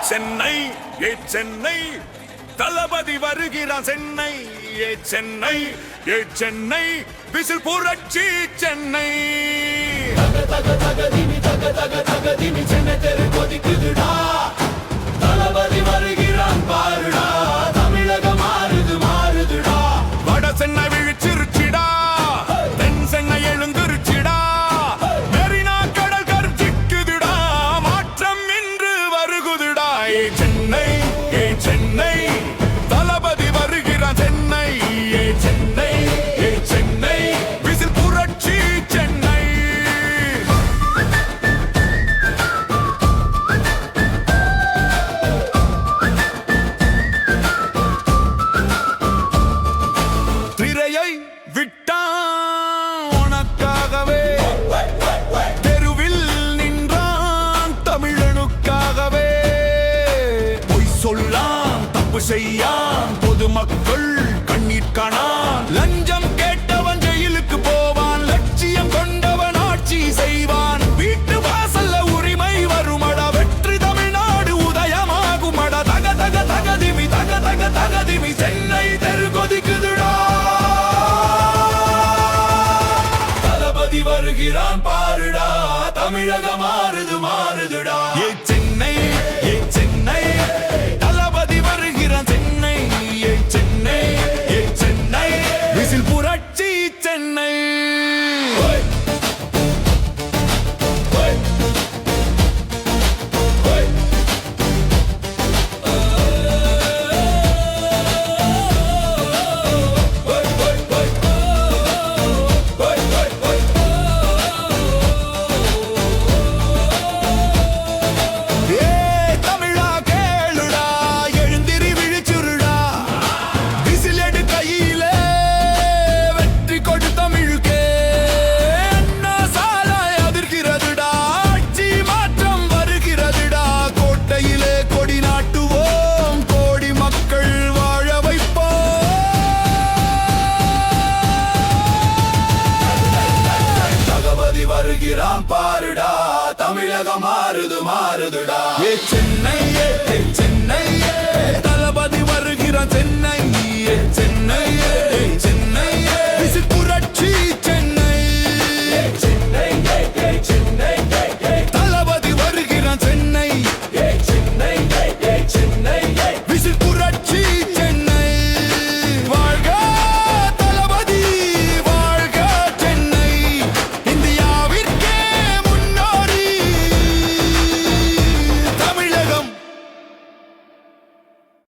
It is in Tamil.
சென்னை ஏ சென்னை தளபதி வருகிறான் சென்னை ஏ சென்னை ஏ சென்னை விசில் புரட்சி சென்னை தகதிமி சென்னை தெரு கொதிக்குதுடா தளபதி வருகிறான் பாருடா தமிழகம் மாறுதுடா வட சென்னை விழிச்சிருச்சிடா தென் சென்னை எழுந்திருச்சிடா மெரினா கடல் கருச்சிக்குதுடா மாற்றம் இன்று வருகுதுடா ஏ சென்னை ஏ சென்னை தளபதி வருகிறான் சென்னை ஏ சென்னை ஏ சென்னை விசில் புரட்சி சென்னை திரையை விட்டான் உனக்காகவே தெருவில் நின்றான் தமிழனுக்காகவே பொய் சொல்லாம் தப்பு செய்யான் பொதுமக்கள் கண்ணீர் காணான் லஞ்சம் கேட்டவன் ஜெயிலுக்கு போவான் லட்சியம் கொண்டவன் ஆட்சி செய்வான் வீட்டு வாசல்ல உரிமை வருமடா வெற்றி தமிழ்நாடு உதயமாகுமடா தகதிமி சென்னை தெரு கொதிக்குதுடா தளபதி வருகிறான் பாருடா தமிழகம் மாறுதுடா ஏ சென்னை ஏ சென்னை தளபதி வருகிறான் சென்னை ஏ சென்னை ஏ சென்னை விசில் புரட்சி சென்னை ஏ தமிழா கேளுடா எழுந்திரி விழிச்சுருடா விசில் எடு கையிலே வெற்றி கொடு தமிழுக்கே அண்ணா சாலாய் அதிர்கிறதுடா ஆட்சி மாற்றம் வருகிறதுடா கோட்டையிலே கொடி நாட்டுவோம் கோடி மக்கள் வாழ வைப்போம் தளபதி வருகிறான் பாருடா தமிழகம் மாறுதுடா ஏ சென்னை ஏ சென்னை தளபதி வருகிறான் சென்னை ஏ சென்னை ஏ சென்னை